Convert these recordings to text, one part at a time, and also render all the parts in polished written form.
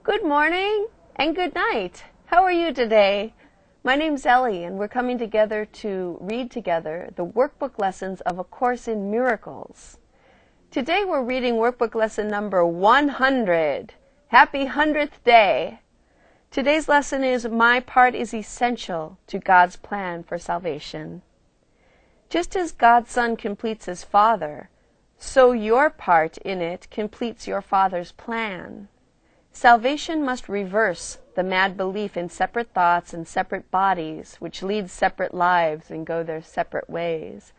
Good morning and good night. How are you today? My name's Ellie, and we're coming together to read together the workbook lessons of A Course in Miracles. Today we're reading workbook lesson number 100. Happy 100th day. Today's lesson is My Part is Essential to God's Plan for Salvation. Just as God's Son completes His Father, so your part in it completes your Father's plan. Salvation must reverse the mad belief in separate thoughts and separate bodies, which lead separate lives and go their separate ways.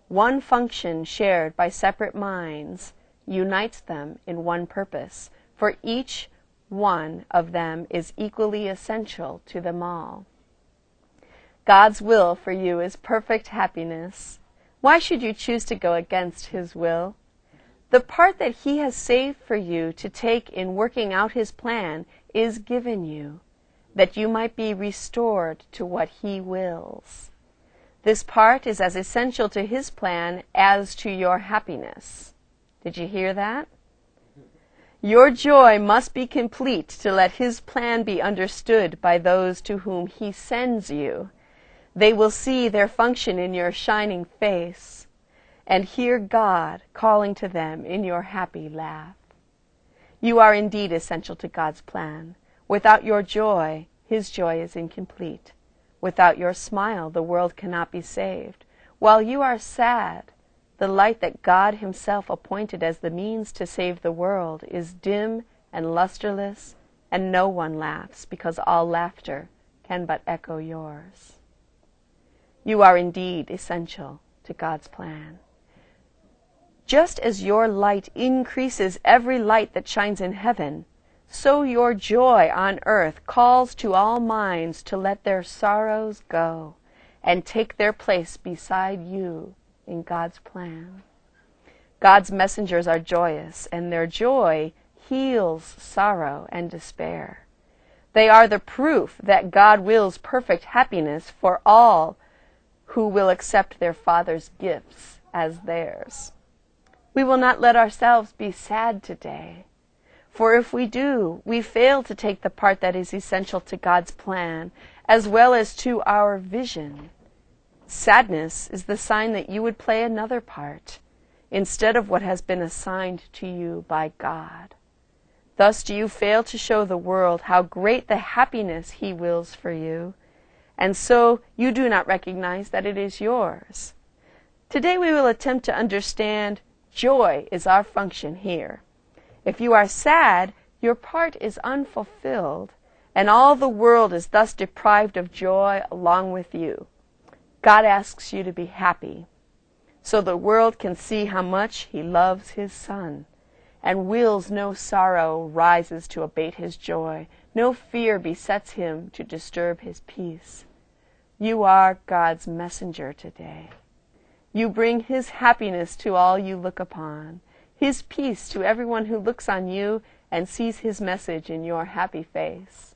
One function shared by separate minds unites them in one purpose, for each one of them is equally essential to them all. God's will for you is perfect happiness. Why should you choose to go against His will? The part that He has saved for you to take in working out His plan is given you, that you might be restored to what He wills. This part is as essential to His plan as to your happiness. Did you hear that? Your joy must be complete to let His plan be understood by those to whom He sends you. They will see their function in your shining face and hear God calling to them in your happy laugh. You are indeed essential to God's plan. Without your joy, His joy is incomplete. Without your smile, the world cannot be saved. While you are sad, the light that God Himself appointed as the means to save the world is dim and lusterless, and no one laughs, because all laughter can but echo yours. You are indeed essential to God's plan. Just as your light increases every light that shines in heaven, so your joy on earth calls to all minds to let their sorrows go and take their place beside you in God's plan. God's messengers are joyous, and their joy heals sorrow and despair. They are the proof that God wills perfect happiness for all who will accept their Father's gifts as theirs. We will not let ourselves be sad today, for if we do, we fail to take the part that is essential to God's plan, as well as to our vision. Sadness is the sign that you would play another part, instead of what has been assigned to you by God. Thus do you fail to show the world how great the happiness He wills for you, and so you do not recognize that it is yours. Today we will attempt to understand joy is our function here. If you are sad, your part is unfulfilled, and all the world is thus deprived of joy along with you. God asks you to be happy, so the world can see how much He loves His Son, and wills no sorrow rises to abate His joy, no fear besets Him to disturb His peace. You are God's messenger today. You bring His happiness to all you look upon, His peace to everyone who looks on you and sees His message in your happy face.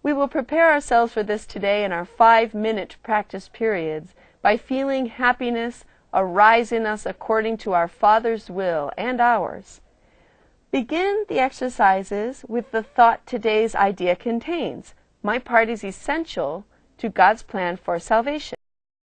We will prepare ourselves for this today in our 5-minute practice periods by feeling happiness arise in us according to our Father's will and ours. Begin the exercises with the thought today's idea contains. My part is essential to God's plan for salvation.